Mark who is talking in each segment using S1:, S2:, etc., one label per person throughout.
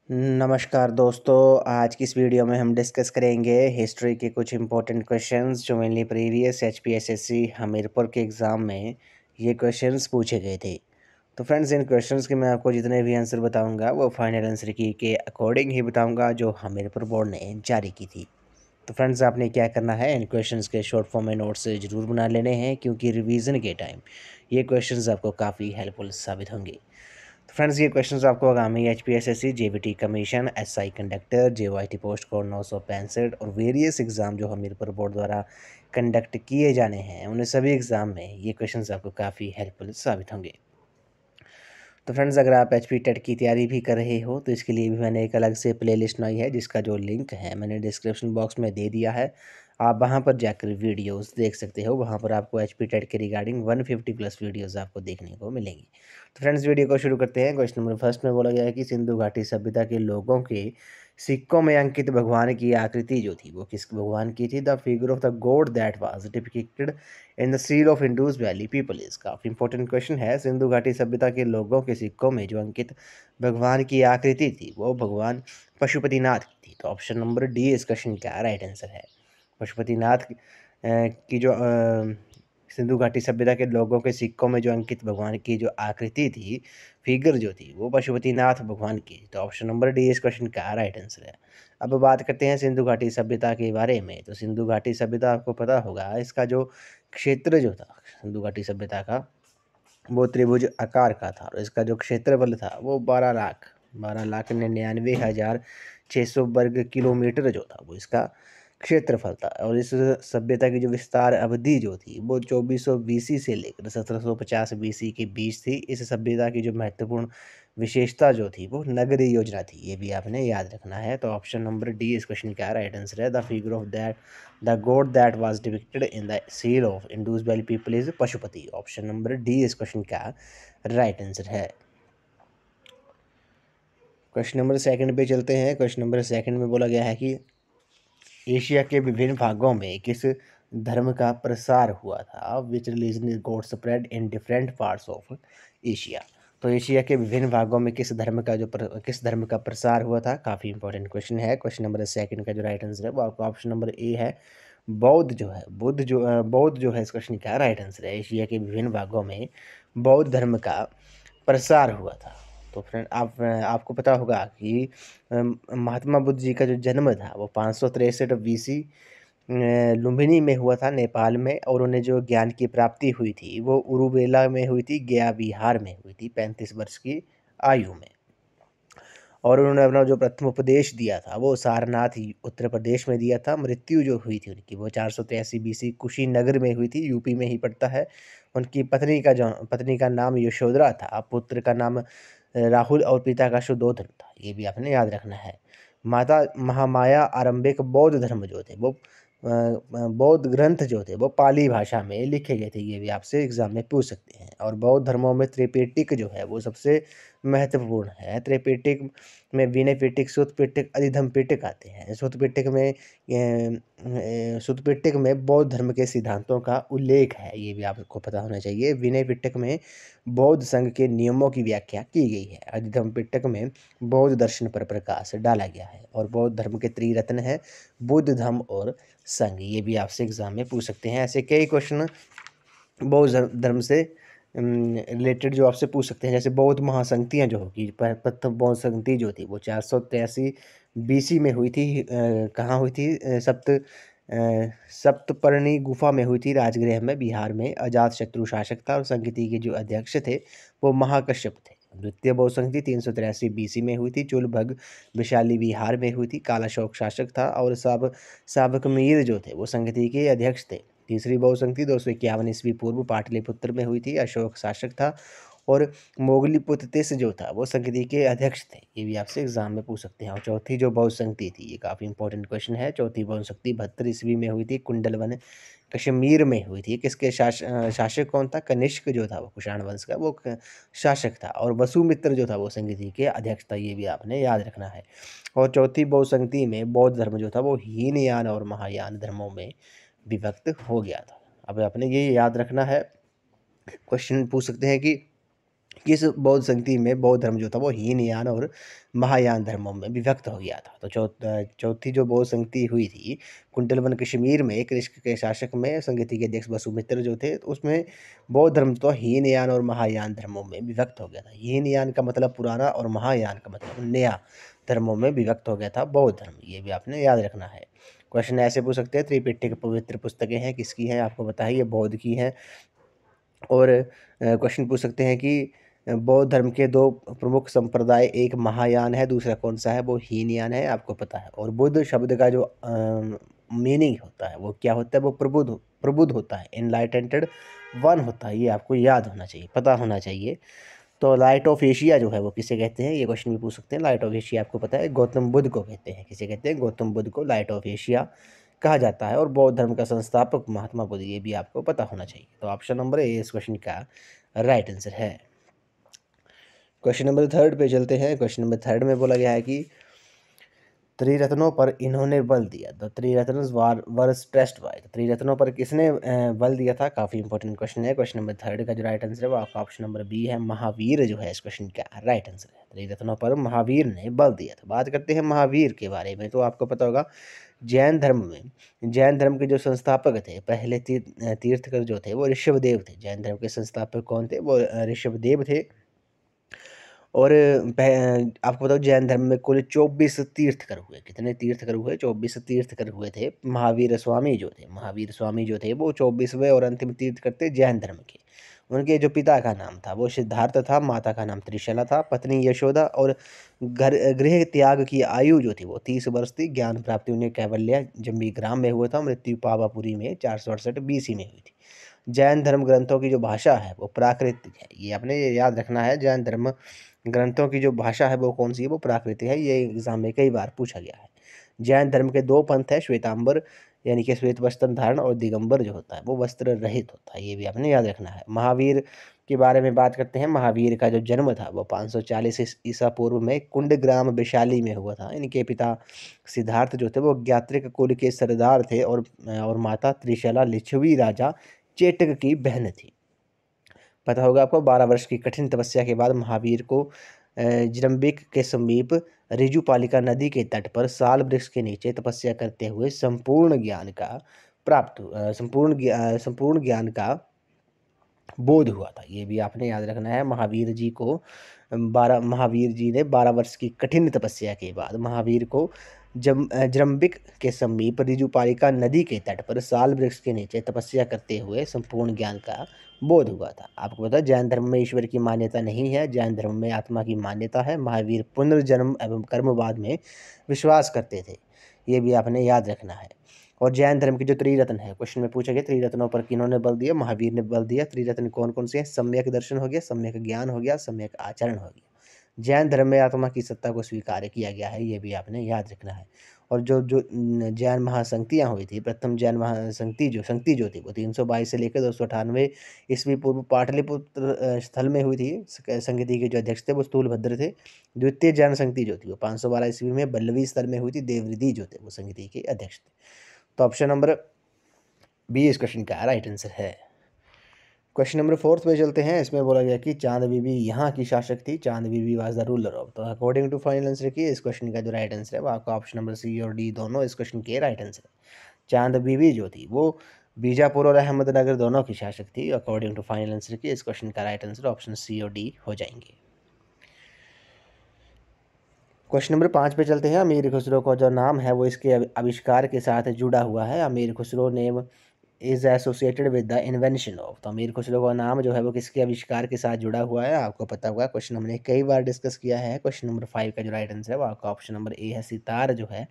S1: नमस्कार दोस्तों। आज की इस वीडियो में हम डिस्कस करेंगे हिस्ट्री के कुछ इंपॉर्टेंट क्वेश्चंस जो मेनली प्रीवियस एचपीएसएससी हमीरपुर के एग्ज़ाम में ये क्वेश्चंस पूछे गए थे। तो फ्रेंड्स, इन क्वेश्चंस के मैं आपको जितने भी आंसर बताऊंगा वो फाइनल आंसर की के अकॉर्डिंग ही बताऊंगा जो हमीरपुर बोर्ड ने जारी की थी। तो फ्रेंड्स, आपने क्या करना है, इन क्वेश्चंस के शॉर्ट फॉर्म में नोट्स ज़रूर बना लेने हैं क्योंकि रिवीजन के टाइम ये क्वेश्चंस आपको काफ़ी हेल्पफुल साबित होंगे। तो फ्रेंड्स, ये क्वेश्चंस आपको आगामी HPSSC, JBT commission, SI conductor, JYT post code 965 और वेरियस एग्ज़ाम जो हमीरपुर बोर्ड द्वारा कंडक्ट किए जाने हैं उन सभी एग्ज़ाम में ये क्वेश्चंस आपको काफ़ी हेल्पफुल साबित होंगे। तो फ्रेंड्स, अगर आप एचपी टेट की तैयारी भी कर रहे हो तो इसके लिए भी मैंने एक अलग से प्लेलिस्ट बनाई है जिसका जो लिंक है मैंने डिस्क्रिप्शन बॉक्स में दे दिया है। आप वहां पर जाकर वीडियोस देख सकते हो। वहां पर आपको एचपी टेट के रिगार्डिंग 150 प्लस वीडियोस आपको देखने को मिलेंगी। तो फ्रेंड्स, वीडियो को शुरू करते हैं। क्वेश्चन नंबर फर्स्ट में बोला गया है कि सिंधु घाटी सभ्यता के लोगों के सिक्कों में अंकित भगवान की आकृति जो थी वो किस भगवान की थी। The figure of the God that was depicted in the seal of Indus valley people is. काफ़ी इंपॉर्टेंट क्वेश्चन है। सिंधु घाटी सभ्यता के लोगों के सिक्कों में जो अंकित भगवान की आकृति थी वो भगवान पशुपतिनाथ की थी। तो ऑप्शन नंबर डी इस क्वेश्चन का राइट आंसर है। पशुपतिनाथ की जो सिंधु घाटी सभ्यता के लोगों के सिक्कों में जो अंकित भगवान की जो आकृति थी, फिगर जो थी वो पशुपतिनाथ भगवान की। तो ऑप्शन नंबर डी इस क्वेश्चन का राइट आंसर है। अब बात करते हैं सिंधु घाटी सभ्यता के बारे में। तो सिंधु घाटी सभ्यता आपको पता होगा, इसका जो क्षेत्र जो था सिंधु घाटी सभ्यता का वो त्रिभुज आकार का था और इसका जो क्षेत्रफल था वो 12,99,600 वर्ग किलोमीटर जो था वो इसका क्षेत्रफल था। और इस सभ्यता की जो विस्तार अवधि जो थी वो 2400 बीसी से लेकर 1750 बीसी के बीच थी। इस सभ्यता की जो महत्वपूर्ण विशेषता जो थी वो नगरीय योजना थी। ये भी आपने याद रखना है। तो ऑप्शन नंबर डी इस क्वेश्चन का राइट आंसर है। The figure of that the God that was depicted in the seal of Indus valley people is Pashupati. Option number D इस क्वेश्चन का राइट आंसर है। क्वेश्चन नंबर सेकंड पे चलते हैं। Question number second में बोला गया है कि एशिया के विभिन्न भागों में किस धर्म का प्रसार हुआ था। विच religion got spread in different parts of Asia. तो एशिया के विभिन्न भागों में किस धर्म का प्रसार हुआ था। काफ़ी इंपॉर्टेंट क्वेश्चन है। क्वेश्चन नंबर सेकंड का जो राइट आंसर है वो आपको ऑप्शन नंबर ए है। बौद्ध जो है इस क्वेश्चन का राइट आंसर है। एशिया के विभिन्न भागों में बौद्ध धर्म का प्रसार हुआ था। तो फ्रेंड, आपको पता होगा कि महात्मा बुद्ध जी का जो जन्म था वो 563 बीसी लुम्बिनी में हुआ था, नेपाल में। और उन्हें जो ज्ञान की प्राप्ति हुई थी वो उरुवेला में हुई थी, गया बिहार में हुई थी, 35 वर्ष की आयु में। और उन्होंने अपना जो प्रथम उपदेश दिया था वो सारनाथ उत्तर प्रदेश में दिया था। मृत्यु जो हुई थी उनकी वो 483 बीसी कुशीनगर में हुई थी, यूपी में ही पड़ता है। उनकी पत्नी का नाम यशोधरा था, पुत्र का नाम राहुल और पिता का शुद्धोधन था। ये भी आपने याद रखना है। माता महामाया आरंभिक बौद्ध धर्म जो थे वो बौद्ध ग्रंथ जो थे वो पाली भाषा में लिखे गए थे। ये भी आपसे एग्जाम में पूछ सकते हैं। और बौद्ध धर्मों में त्रिपिटक जो है वो सबसे महत्वपूर्ण है। त्रिपिटक में विनय पिटक, सुत्त पिटक, अधिधम पिटक आते हैं। सुत्त पिटक में बौद्ध धर्म के सिद्धांतों का उल्लेख है। ये भी आपको पता होना चाहिए। विनय पिटक में बौद्ध संघ के नियमों की व्याख्या की गई है। अधिधम पिटक में बौद्ध दर्शन पर प्रकाश डाला गया है। और बौद्ध धर्म के त्रिरत्न है बुद्ध, धम्म और संघ। ये भी आपसे एग्जाम में पूछ सकते हैं। ऐसे कई क्वेश्चन बौद्ध धर्म से रिलेटेड जो आपसे पूछ सकते हैं। जैसे बौद्ध महासंगतियाँ जो होगी, प्रथम बौद्ध संगति जो थी वो 483 बीसी में हुई थी। कहाँ हुई थी? सप्तपर्णी गुफा में हुई थी, राजगृह में, बिहार में। अजातशत्रु शासक था और संगति के जो अध्यक्ष थे वो महाकश्यप थे। द्वितीय बौद्ध संगति 383 बीसी में हुई थी, चुलभग विशाली बिहार में हुई थी, कालाशोक शासक था। और साबक मीर जो थे वो संगति के अध्यक्ष थे। तीसरी बौद्ध संगति 251 ईस्वी पूर्व पाटलिपुत्र में हुई थी, अशोक शासक था। और मोगलीपुत्र तिस जो था वो संगति के अध्यक्ष थे। ये भी आपसे एग्जाम में पूछ सकते हैं। और चौथी जो बौद्ध संगति थी, ये काफ़ी इंपॉर्टेंट क्वेश्चन है। चौथी बौद्ध संगति 72 ईस्वी में हुई थी, कुंडलवन कश्मीर में हुई थी। किसके शासक कौन था? कनिष्क जो था वो कुषाण वंश का वो शासक था। और वसुमित्र जो था वो संगति के अध्यक्ष था। ये भी आपने याद रखना है। और चौथी बौद्ध संगति में बौद्ध धर्म जो था वो हीनयान और महायान धर्मों में विभक्त हो गया था। अब आपने ये याद रखना है। क्वेश्चन पूछ सकते हैं कि किस बौद्ध संगति में बौद्ध धर्म जो था वो हीनयान और महायान धर्मों में विभक्त हो गया था। तो चौथी जो बौद्ध संगति हुई थी कुंटलवन कश्मीर में कृष्ण के शासक में संगति के अध्यक्ष वसुमित्र जो थे, तो उसमें बौद्ध धर्म तो हीनयान और महायान धर्मों में विभक्त हो गया था। हीनयान का मतलब पुराना और महायान का मतलब नया धर्मों में विभक्त हो गया था बौद्ध धर्म। ये भी आपने याद रखना है। क्वेश्चन ऐसे पूछ सकते हैं, त्रिपिटक पवित्र पुस्तकें हैं, किसकी हैं? आपको पता है ये बौद्ध की हैं। और क्वेश्चन पूछ सकते हैं कि बौद्ध धर्म के दो प्रमुख संप्रदाय, एक महायान है, दूसरा कौन सा है? वो हीनयान है, आपको पता है। और बुद्ध शब्द का जो मीनिंग होता है वो क्या होता है? वो प्रबुद्ध प्रबुद्ध होता है, एनलाइटेंटेड वन होता है। ये आपको याद होना चाहिए, पता होना चाहिए। तो लाइट ऑफ एशिया जो है वो किसे कहते हैं? ये क्वेश्चन भी पूछ सकते हैं। लाइट ऑफ एशिया आपको पता है गौतम बुद्ध को कहते हैं। किसे कहते हैं? गौतम बुद्ध को लाइट ऑफ एशिया कहा जाता है। और बौद्ध धर्म का संस्थापक महात्मा बुद्ध, ये भी आपको पता होना चाहिए। तो ऑप्शन नंबर ए इस क्वेश्चन का राइट आंसर है। क्वेश्चन नंबर 3 पे चलते हैं। क्वेश्चन नंबर 3 में बोला गया है कि त्रिरत्नों पर इन्होंने बल दिया। The Triratnas were stressed by. त्रिरत्नों पर किसने बल दिया था? काफ़ी इंपॉर्टेंट क्वेश्चन है। क्वेश्चन नंबर 3 का जो राइट आंसर है वो आपका ऑप्शन नंबर बी है, महावीर जो है इस क्वेश्चन का राइट आंसर है। त्रिरत्नों पर महावीर ने बल दिया था। बात करते हैं महावीर के बारे में। तो आपको पता होगा जैन धर्म में, जैन धर्म के जो संस्थापक थे, पहले तीर्थकर जो थे वो ऋषभदेव थे। जैन धर्म के संस्थापक कौन थे? वो ऋषभदेव थे। और आपको बताओ जैन धर्म में कुल 24 तीर्थकर हुए। कितने तीर्थकर हुए? 24 तीर्थकर हुए थे। महावीर स्वामी जो थे, महावीर स्वामी जो थे वो 24वें और अंतिम तीर्थकर थे जैन धर्म के। उनके जो पिता का नाम था वो सिद्धार्थ था, माता का नाम त्रिशला था, पत्नी यशोदा, और गृह त्याग की आयु जो थी वो 30 वर्ष थी। ज्ञान प्राप्ति उन्हें कैवल्य जम्बीग्राम में हुआ था। मृत्यु पावापुरी में 468 BC में हुई थी। जैन धर्म ग्रंथों की जो भाषा है वो प्राकृतिक है। ये आपने याद रखना है। जैन धर्म ग्रंथों की जो भाषा है वो कौन सी है? वो प्राकृतिक है। ये एग्जाम में कई बार पूछा गया है। जैन धर्म के 2 पंथ है, श्वेतांबर यानी कि श्वेत वस्त्र धारण, और दिगंबर जो होता है वो वस्त्र रहित होता है। ये भी आपने याद रखना है। महावीर के बारे में बात करते हैं। महावीर का जो जन्म था वो 540 ईसा पूर्व में कुंडग्राम वैशाली में हुआ था। इनके पिता सिद्धार्थ जो थे वो ज्ञात्रिक कुल के सरदार थे, और माता त्रिशला लिच्छवी राजा चेटक की बहन थी। पता होगा आपको। 12 वर्ष की कठिन तपस्या के बाद महावीर को जरम्बिक के समीप ऋजुपालिका नदी के तट पर साल वृक्ष के नीचे तपस्या करते हुए संपूर्ण ज्ञान का बोध हुआ था। ये भी आपने याद रखना है। महावीर जी ने 12 वर्ष की कठिन तपस्या के बाद महावीर को जरम्बिक के समीप ऋजुपालिका नदी के तट पर साल वृक्ष के नीचे तपस्या करते हुए संपूर्ण ज्ञान का बोध हुआ था। आपको पता है जैन धर्म में ईश्वर की मान्यता नहीं है, जैन धर्म में आत्मा की मान्यता है। महावीर पुनर्जन्म एवं कर्मवाद में विश्वास करते थे। ये भी आपने याद रखना है। और जैन धर्म के जो त्रिरत्न है, क्वेश्चन में पूछा गया त्रिरत्नों पर किन्होंने बल दिया? महावीर ने बल दिया। त्रिरत्न कौन कौन से हैं? सम्यक दर्शन हो गया, सम्यक ज्ञान हो गया, सम्यक आचरण हो गया। जैन धर्म में आत्मा की सत्ता को स्वीकार किया गया है। ये भी आपने याद रखना है। और जो जो जैन महासंगतियाँ हुई थी, प्रथम जैन संगति जो थी वो 322 से लेकर 298 ईस्वी पूर्व पाटलिपुत्र स्थल में हुई थी। संगति के जो अध्यक्ष थे वो स्थूलभद्र थे। द्वितीय जैन संगति जो थी वो 512 ईस्वी में बल्लवी स्थल में हुई थी। देवरिधि जो थे वो संगति के अध्यक्ष थे। तो ऑप्शन नंबर बी इस क्वेश्चन का राइट आंसर है। क्वेश्चन नंबर 4 पे चलते हैं। इसमें बोला गया कि चांद बीबी यहाँ की शासक थी। चांद बीबी वाज द रूलर ऑफ। तो अकॉर्डिंग टू फाइनल आंसर की इस क्वेश्चन का जो राइट आंसर है वो आपका ऑप्शन नंबर सी और डी दोनों इस क्वेश्चन के राइट आंसर है। चांद बीबी जो थी वो बीजापुर और अहमदनगर दोनों की शासक थी। अकॉर्डिंग टू फाइनल आंसर की इस क्वेश्चन का राइट आंसर ऑप्शन सी और डी हो जाएंगे। क्वेश्चन नंबर 5 पे चलते हैं। अमीर खुसरो का जो नाम है वो इसके आविष्कार के साथ जुड़ा हुआ है। अमीर Khusro name is associated with the invention of. तो अमीर खुसरो का नाम जो है वो किसके आविष्कार के साथ जुड़ा हुआ है? आपको पता होगा। क्वेश्चन हमने कई बार डिस्कस किया है। क्वेश्चन नंबर 5 का जो राइट आंसर है वो आपका ऑप्शन नंबर ए है, सितार जो है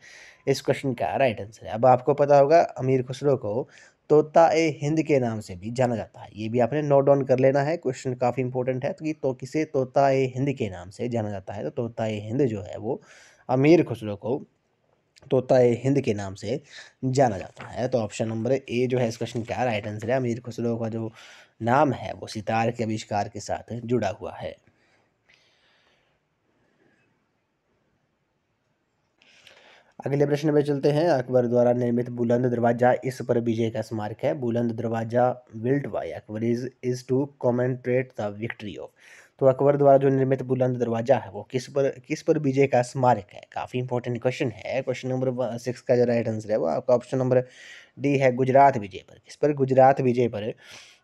S1: इस क्वेश्चन का राइट आंसर है। अब आपको पता होगा अमीर खुसरो को तोता ए हिंद के नाम से भी जाना जाता है। ये भी आपने नोट डाउन कर लेना है। क्वेश्चन काफ़ी इंपॉर्टेंट है। तो किसे तोता ए हिंद के नाम से जाना जाता है? तो तोता ए हिंद जो है वो अमीर खुसरो को तोता ए हिंद के नाम से जाना जाता है। तो ऑप्शन नंबर ए जो है इस क्वेश्चन का राइट आंसर है। अमीर खुसरो का जो नाम है वो सितार के आविष्कार के साथ जुड़ा हुआ है। अगले प्रश्न पे चलते हैं। अकबर द्वारा निर्मित बुलंद दरवाजा इस पर विजय का स्मारक है। Buland Darwaza built by Akbar is to commemorate the victory of. तो अकबर द्वारा जो निर्मित बुलंद दरवाजा है वो किस पर विजय का स्मारक है? काफ़ी इंपॉर्टेंट क्वेश्चन है। क्वेश्चन नंबर 6 का जो राइट आंसर है वो आपका ऑप्शन नंबर डी है, गुजरात विजय पर। किस पर? गुजरात विजय पर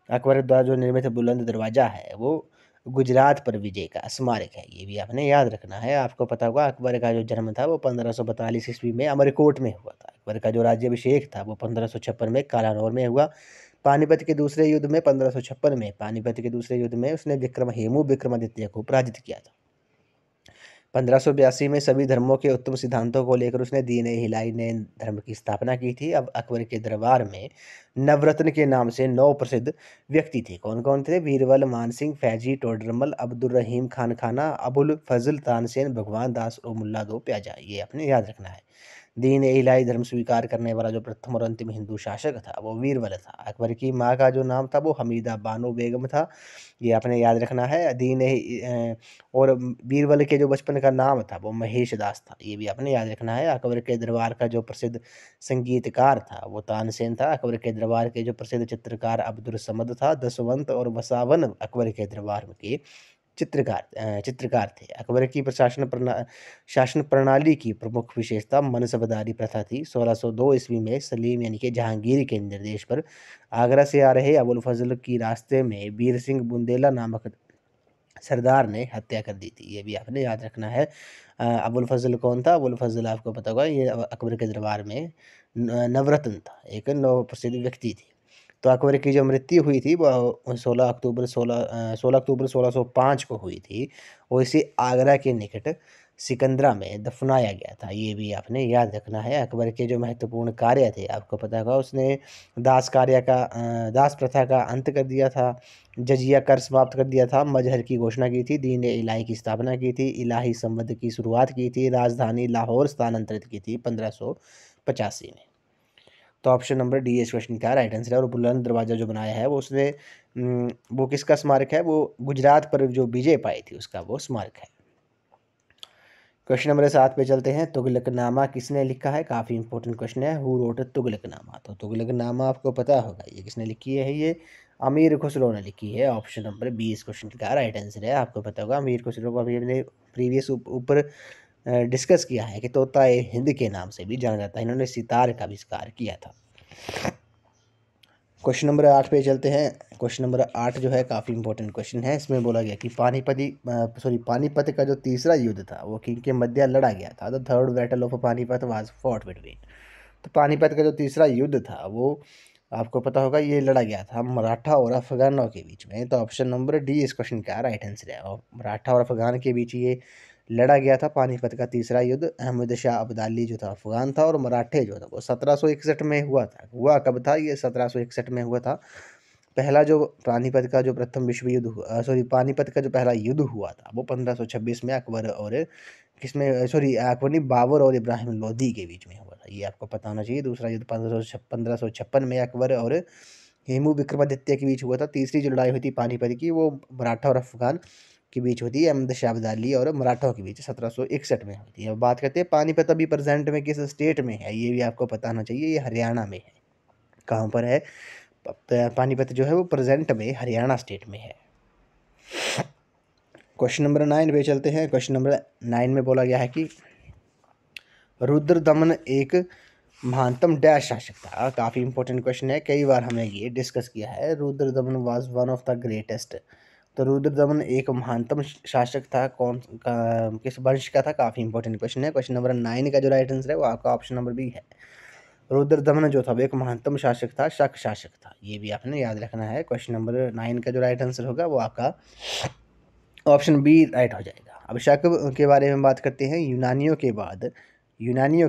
S1: अकबर द्वारा जो निर्मित बुलंद दरवाजा है वो गुजरात पर विजय का स्मारक है। ये भी आपने याद रखना है। आपको पता होगा अकबर का जो जन्म था वो 1542 ईस्वी में अमरकोट में हुआ था। अकबर का जो राज्याभिषेक था वो 1556 में कालानौर में हुआ। पानीपत के दूसरे युद्ध में 1556 में पानीपत के दूसरे युद्ध में उसने हेमू विक्रमादित्य को पराजित किया था। 1582 में सभी धर्मों के उत्तम सिद्धांतों को लेकर उसने दीन ए इलाही नए धर्म की स्थापना की थी। अब अकबर के दरबार में नवरत्न के नाम से 9 प्रसिद्ध व्यक्ति थे। कौन कौन थे? बीरबल, मानसिंह, फैजी, टोडरमल, अब्दुल रहीम खान खाना, अबुल फजल, तानसेन, भगवान दास और मुल्ला दो प्याजा। ये आपने याद रखना है। दीन ए इलाही धर्म स्वीकार करने वाला जो प्रथम और अंतिम हिंदू शासक था वो बीरबल था। अकबर की माँ का जो नाम था वो हमीदा बानो बेगम था। ये आपने याद रखना है। और बीरबल के जो बचपन का नाम था वो महेश दास था। ये भी आपने याद रखना है। अकबर के दरबार का जो प्रसिद्ध संगीतकार था वो तानसेन था। अकबर के दरबार के जो प्रसिद्ध चित्रकार अब्दुल समद था। दसवंत और वसावन अकबर के दरबार के चित्रकार थे। अकबर की शासन प्रणाली की प्रमुख विशेषता मनसबदारी प्रथा थी। 1602 ईस्वी में सलीम यानी कि जहांगीर के निर्देश पर आगरा से आ रहे अबुल फजल की रास्ते में बीर सिंह बुंदेला नामक सरदार ने हत्या कर दी थी। ये भी आपने याद रखना है। अबुल फजल कौन था? अबुल फजल आपको पता होगा ये अकबर के दरबार में नवरत्न था, एक नव प्रसिद्ध व्यक्ति थे। तो अकबर की जो मृत्यु हुई थी वो 16 अक्टूबर 1605 को हुई थी और इसे आगरा के निकट सिकंदरा में दफनाया गया था। ये भी आपने याद रखना है। अकबर के जो महत्वपूर्ण कार्य थे आपको पता होगा उसने दास प्रथा का अंत कर दिया था, जजिया कर समाप्त कर दिया था, मजहर की घोषणा की थी, दीन इलाही की स्थापना की थी, इलाही संवद की शुरुआत की थी, राजधानी लाहौर स्थानांतरित की थी 1585 में। तो ऑप्शन नंबर डी इस क्वेश्चन का राइट आंसर है। और बुलंद दरवाजा जो बनाया है वो उसने वो किसका स्मारक है? वो गुजरात पर जो विजय पाई थी उसका वो स्मारक है। क्वेश्चन नंबर 7 पे चलते हैं। तुगलकनामा किसने लिखा है? काफ़ी इंपॉर्टेंट क्वेश्चन है। Who wrote Tughlaqnama? तो तुगलकनामा आपको पता होगा ये किसने लिखी है? ये अमीर खुसरो ने लिखी है। ऑप्शन नंबर बी इस क्वेश्चन का राइट आंसर है। आपको पता होगा अमीर खुसरो को अभी हमने प्रीवियस ऊपर डिस्कस किया है कि तोता ए हिंद के नाम से भी जाना जाता है। इन्होंने सितार का आविष्कार किया था। क्वेश्चन नंबर 8 पे चलते हैं। क्वेश्चन नंबर 8 जो है काफ़ी इंपॉर्टेंट क्वेश्चन है। इसमें बोला गया कि पानीपत का जो तीसरा युद्ध था वो किन के मध्य लड़ा गया था? The third battle of Panipat was fought between. तो पानीपत का जो तीसरा युद्ध था वो आपको पता होगा ये लड़ा गया था मराठा और अफगानों के बीच में। तो ऑप्शन नंबर डी इस क्वेश्चन का राइट आंसर है। और मराठा और अफगान के बीच ये लड़ा गया था पानीपत का तीसरा युद्ध। अहमद शाह अब्दाली जो था अफगान था और मराठे जो था वो 1761 में हुआ था। हुआ कब था? ये 1761 में हुआ था। पहला जो पानीपत का जो प्रथम विश्व युद्ध पानीपत का जो पहला युद्ध हुआ था वो 1526 में अकबर और अकबर नहीं, बाबर और इब्राहिम लोधी के बीच में हुआ था। ये आपको पता होना चाहिए। दूसरा युद्ध 1556 में अकबर और हेमू विक्रमादित्य के बीच हुआ था। तीसरी जो लड़ाई हुई थी पानीपत की वो मराठा और अफगान के बीच होती है, अहमद शाह अब्दाली और मराठों के बीच 1761 में होती है। अब बात करते हैं पानीपत अभी प्रेजेंट में किस स्टेट में है? ये भी आपको पता होना चाहिए। ये हरियाणा में है। कहाँ पर है? पानीपत जो है वो प्रेजेंट में हरियाणा स्टेट में है। क्वेश्चन नंबर 9 पे चलते हैं। क्वेश्चन नंबर 9 में बोला गया है कि रुद्रदमन एक महानतम डैश शासक था। काफ़ी इंपॉर्टेंट क्वेश्चन है, कई बार हमने ये डिस्कस किया है। Rudradaman was one of the greatest. तो रुद्रदमन एक महानतम शासक था। किस वंश का था? काफ़ी इंपॉर्टेंट क्वेश्चन है। क्वेश्चन नंबर 9 का जो राइट आंसर है वो आपका ऑप्शन नंबर बी है। रुद्रदमन जो था वो एक महानतम शासक था, शक शासक था। ये भी आपने याद रखना है। क्वेश्चन नंबर 9 का जो राइट आंसर होगा वो आपका ऑप्शन बी राइट हो जाएगा। अब शक के बारे में बात करते हैं। यूनानियों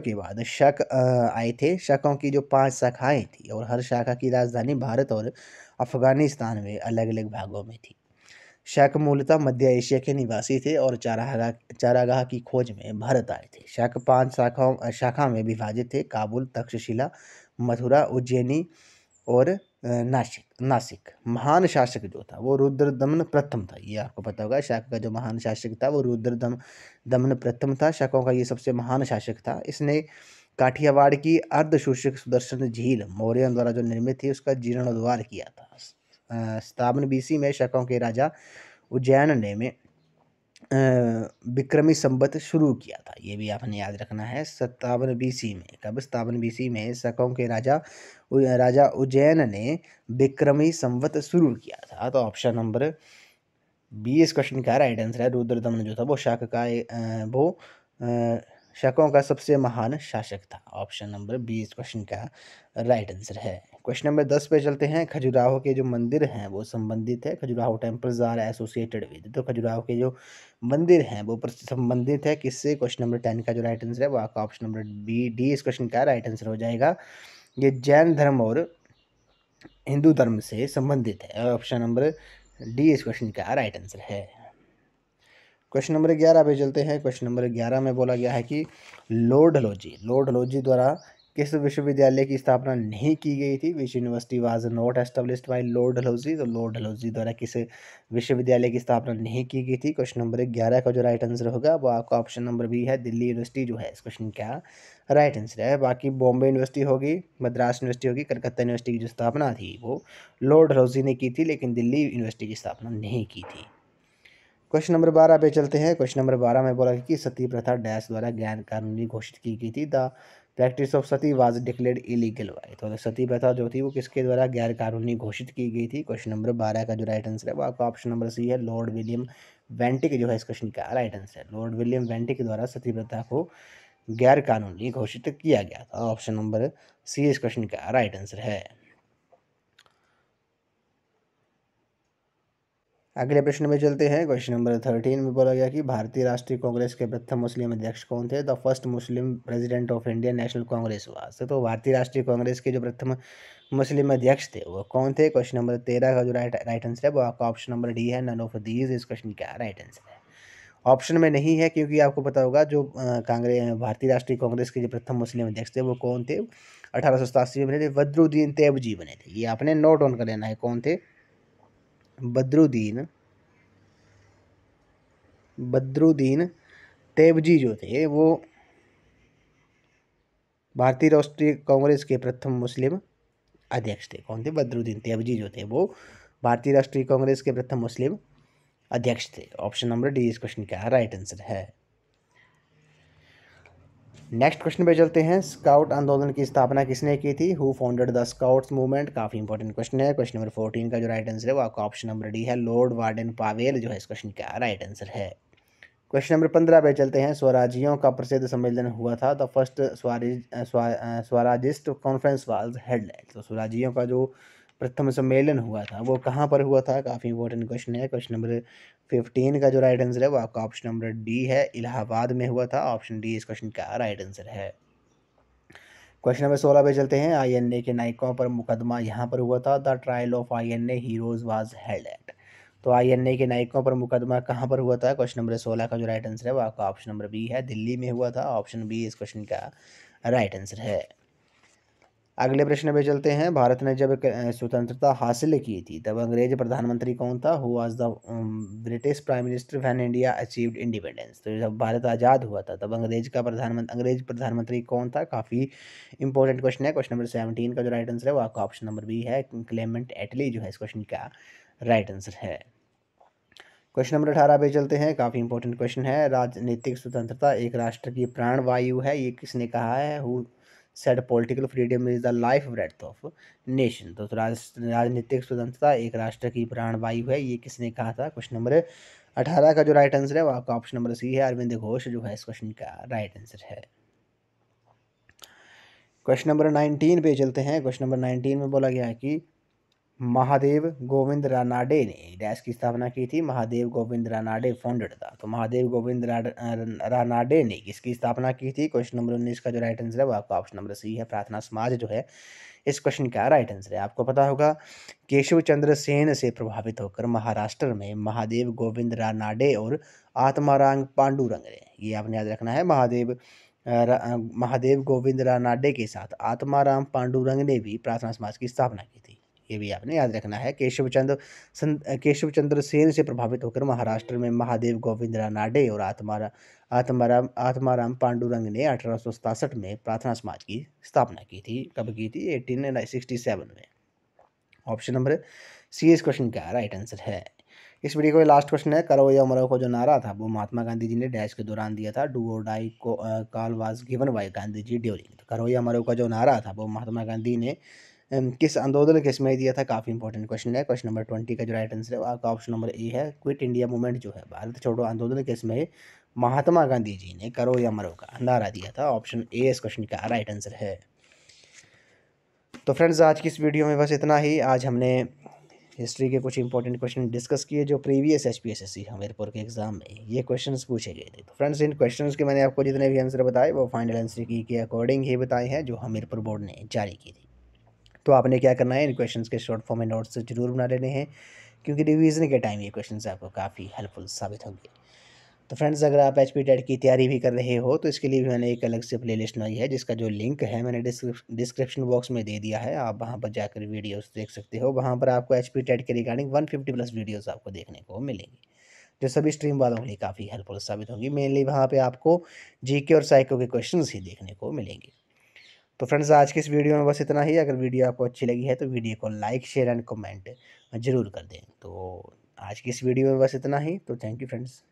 S1: के बाद शक आए थे। शकों की जो 5 शाखाएं थी और हर शाखा की राजधानी भारत और अफगानिस्तान में अलग अलग भागों में थी। शक मूलतः मध्य एशिया के निवासी थे और चारागाह की खोज में भारत आए थे। शक 5 शाखा में विभाजित थे: काबुल, तक्षशिला, मथुरा, उज्जैनी और नासिक। महान शासक जो था वो रुद्रदमन प्रथम था। ये आपको पता होगा। शक का जो महान शासक था वो रुद्रदमन प्रथम था। शकों का ये सबसे महान शासक था। इसने काठियावाड़ की अर्धशूषक सुदर्शन झील मौर्यों द्वारा जो निर्मित थी उसका जीर्णोद्धार किया था। 57 BC में शकों के राजा उज्जैन ने विक्रमी संवत शुरू किया था? ये भी आपने याद रखना है। 57 बीसी में, कब? 57 बीसी में शकों के राजा उज्जैन ने विक्रमी संवत शुरू किया था। तो ऑप्शन नंबर बी इस क्वेश्चन का राइट आंसर है। रुद्रदमन जो था वो शकों का सबसे महान शासक था। ऑप्शन नंबर बी इस क्वेश्चन का राइट आंसर है। क्वेश्चन नंबर 10 पे चलते हैं। खजुराहो के जो मंदिर हैं वो संबंधित है, Khajuraho temples are associated with, तो खजुराहो के जो मंदिर हैं वो संबंधित है किससे? क्वेश्चन नंबर 10 का जो राइट आंसर है वो आपका ऑप्शन नंबर बी डी इस क्वेश्चन का राइट आंसर हो जाएगा। ये जैन धर्म और हिंदू धर्म से संबंधित है। ऑप्शन नंबर डी इस क्वेश्चन का राइट आंसर है। क्वेश्चन नंबर 11 पे चलते हैं। क्वेश्चन नंबर 11 में बोला गया है कि लॉर्ड डलहौजी द्वारा किस विश्वविद्यालय की स्थापना नहीं की गई थी? Which university was not established by Lord Dalhousie. तो लॉर्ड डलहौजी द्वारा किस विश्वविद्यालय की स्थापना नहीं की गई थी? क्वेश्चन नंबर 11 का जो राइट आंसर होगा वो आपका ऑप्शन नंबर बी है, दिल्ली यूनिवर्सिटी जो है इस क्वेश्चन का राइट आंसर है। बाकी बॉम्बे यूनिवर्सिटी होगी, मद्रास यूनिवर्सिटी होगी, कलकत्ता यूनिवर्सिटी की जो स्थापना थी वो लॉर्ड डलहौजी ने की थी, लेकिन दिल्ली यूनिवर्सिटी की स्थापना नहीं की थी। क्वेश्चन नंबर 12 पे चलते हैं। क्वेश्चन नंबर 12 में बोला कि सती प्रथा डैश द्वारा गैर कानूनी घोषित की गई थी? The practice of sati was declared illegal by. तो सती प्रथा जो थी वो किसके द्वारा गैर कानूनी घोषित की गई थी? क्वेश्चन नंबर 12 का जो राइट आंसर है वो आपका ऑप्शन नंबर सी है, लॉर्ड विलियम वेंटिक जो है इस क्वेश्चन का राइट आंसर है। लॉर्ड विलियम वेंटिक द्वारा सती प्रथा को गैर कानूनी घोषित किया गया था। ऑप्शन नंबर सी इस क्वेश्चन का राइट आंसर है। अगले प्रश्न में चलते हैं। क्वेश्चन नंबर 13 में बोला गया कि भारतीय राष्ट्रीय कांग्रेस के प्रथम मुस्लिम अध्यक्ष कौन थे? The first Muslim president of Indian national Congress was. तो भारतीय राष्ट्रीय कांग्रेस के जो प्रथम मुस्लिम अध्यक्ष थे वो कौन थे? क्वेश्चन नंबर 13 का जो राइट आंसर है वो आपका ऑप्शन नंबर डी है, नन ऑफ दीज इस क्वेश्चन का राइट आंसर है। ऑप्शन में नहीं है क्योंकि आपको पता होगा जो कांग्रेस भारतीय राष्ट्रीय कांग्रेस के जो प्रथम मुस्लिम अध्यक्ष थे वो कौन थे? 1887 में बने थे, बदरुद्दीन तैयबजी बने थे। ये आपने नोट ऑन कर लेना है, कौन थे? बदरुद्दीन तैयबजी जो थे वो भारतीय राष्ट्रीय कांग्रेस के प्रथम मुस्लिम अध्यक्ष थे। कौन थे? बदरुद्दीन तैयबजी जो थे वो भारतीय राष्ट्रीय कांग्रेस के प्रथम मुस्लिम अध्यक्ष थे। ऑप्शन नंबर डी इस क्वेश्चन का राइट आंसर है। नेक्स्ट क्वेश्चन पे चलते हैं। स्काउट आंदोलन की स्थापना किसने की थी? Who founded the scouts movement? काफी इंपॉर्टेंट क्वेश्चन है। क्वेश्चन नंबर 14 का जो राइट आंसर है वो आपका ऑप्शन नंबर डी है, लॉर्ड वार्डन पावेल जो है इस क्वेश्चन का राइट आंसर है। क्वेश्चन नंबर 15 पे चलते हैं। स्वराजियों का प्रसिद्ध सम्मेलन हुआ था? The first Swarajist conference was held at. तो स्वराजियों का जो प्रथम सम्मेलन हुआ था वो कहाँ पर हुआ था? काफ़ी इंपॉर्टेंट क्वेश्चन है। क्वेश्चन नंबर 15 का जो राइट आंसर है वो आपका ऑप्शन नंबर डी है, इलाहाबाद में हुआ था। ऑप्शन डी इस क्वेश्चन का राइट आंसर है। क्वेश्चन नंबर 16 पे चलते हैं। आईएनए के नायकों पर मुकदमा यहाँ पर हुआ था? The trial of INA heroes was held at. तो आईएनए के नायकों पर मुकदमा कहाँ पर हुआ था? क्वेश्चन नंबर 16 का जो राइट आंसर है वो आपका ऑप्शन नंबर बी है, दिल्ली में हुआ था। ऑप्शन बी इस क्वेश्चन का राइट आंसर है। अगले प्रश्न पे चलते हैं। भारत ने जब स्वतंत्रता हासिल की थी तब अंग्रेज प्रधानमंत्री कौन था? Who was the British prime minister when India achieved independence. तो जब भारत आज़ाद हुआ था तब अंग्रेज प्रधानमंत्री कौन था? काफ़ी इंपॉर्टेंट क्वेश्चन है। क्वेश्चन नंबर 17 का जो राइट आंसर है वो आपका ऑप्शन नंबर बी है, क्लेमेंट एटली जो है इस क्वेश्चन का राइट आंसर है। क्वेश्चन नंबर 18 पे चलते हैं। काफ़ी इंपॉर्टेंट क्वेश्चन है। राजनीतिक स्वतंत्रता एक राष्ट्र की प्राणवायु है, ये किसने कहा है? Who said political freedom is the life breath of nation. तो राजनीतिक स्वतंत्रता एक राष्ट्र की प्राणवायु है, ये किसने कहा था? क्वेश्चन नंबर 18 का जो राइट आंसर है वो आपका ऑप्शन नंबर सी है, अरविंद घोष जो है इस क्वेश्चन का राइट आंसर है। क्वेश्चन नंबर 19 पे चलते हैं। क्वेश्चन नंबर 19 में बोला गया है कि महादेव गोविंद रानाडे ने डैश की स्थापना की थी? महादेव गोविंद रानाडे फाउंडेड था। तो महादेव गोविंद रानाडे ने किसकी स्थापना की थी? क्वेश्चन नंबर 19 का जो राइट आंसर है वो आपका ऑप्शन नंबर सी है, प्रार्थना समाज जो है इस क्वेश्चन का राइट आंसर है। आपको पता होगा केशव चंद्र सेन से प्रभावित होकर महाराष्ट्र में महादेव गोविंद रानाडे और आत्माराम पांडुरंग ने, ये आपने याद रखना है, महादेव गोविंद रानाडे के साथ आत्माराम पांडुरंग ने भी प्रार्थना समाज की स्थापना की थी। ये भी आपने याद रखना है। केशव चंद्र सेन से प्रभावित होकर महाराष्ट्र में महादेव गोविंद रानाडे और आत्माराम पांडुरंग ने 1867 में प्रार्थना समाज की स्थापना की थी। कब की थी? 1867 में। ऑप्शन नंबर सी इस क्वेश्चन का राइट आंसर है। इस वीडियो का लास्ट क्वेश्चन है, करो या मरो को जो नारा था वो महात्मा गांधी जी ने डैश के दौरान दिया था। डू और डाई को call was given by Gandhi ji during. तो करो या मरो का जो नारा था वो महात्मा गांधी ने किस आंदोलन के समय दिया था। काफ़ी इंपॉर्टेंट क्वेश्चन है। क्वेश्चन नंबर 20 का जो राइट आंसर है आपका ऑप्शन नंबर ए है। क्विट इंडिया मूवमेंट जो है, भारत छोड़ो आंदोलन के समय महात्मा गांधी जी ने करो या मरो का नारा दिया था। ऑप्शन ए इस क्वेश्चन का राइट आंसर है। तो फ्रेंड्स, आज की इस वीडियो में बस इतना ही। आज हमने हिस्ट्री के कुछ इंपॉर्टेंट क्वेश्चन डिस्कस किए जो प्रीवियस HPSSC हमीरपुर के एग्जाम में ये क्वेश्चंस पूछे गए थे। तो फ्रेंड्स, इन क्वेश्चंस के मैंने आपको जितने भी आंसर बताए वो फाइनल आंसर की के अकॉर्डिंग ही बताए हैं जो हमीरपुर बोर्ड ने जारी की थी। तो आपने क्या करना है, इन क्वेश्चंस के शॉर्ट फॉर्म में नोट्स जरूर बना लेने हैं, क्योंकि रिवीजन के टाइम ये क्वेश्चंस आपको काफ़ी हेल्पफुल साबित होंगे। तो फ्रेंड्स, अगर आप HP टेट की तैयारी भी कर रहे हो तो इसके लिए भी मैंने एक अलग से प्लेलिस्ट बनाई है, जिसका जो लिंक है मैंने डिस्क्रिप्शन बॉक्स में दे दिया है। आप वहां पर जाकर वीडियोस देख सकते हो। वहां पर आपको HP टेट के रिगार्डिंग 150 प्लस वीडियोस आपको देखने को मिलेंगी, जो सभी स्ट्रीम वालों के लिए काफ़ी हेल्पफुल साबित होंगी। मेनली वहाँ पे आपको GK और साइको के क्वेश्चन ही देखने को मिलेंगे। तो फ्रेंड्स, आज की इस वीडियो में बस इतना ही। अगर वीडियो आपको अच्छी लगी है तो वीडियो को लाइक, शेयर एंड कमेंट जरूर कर दें। तो आज की इस वीडियो में बस इतना ही। तो थैंक यू फ्रेंड्स।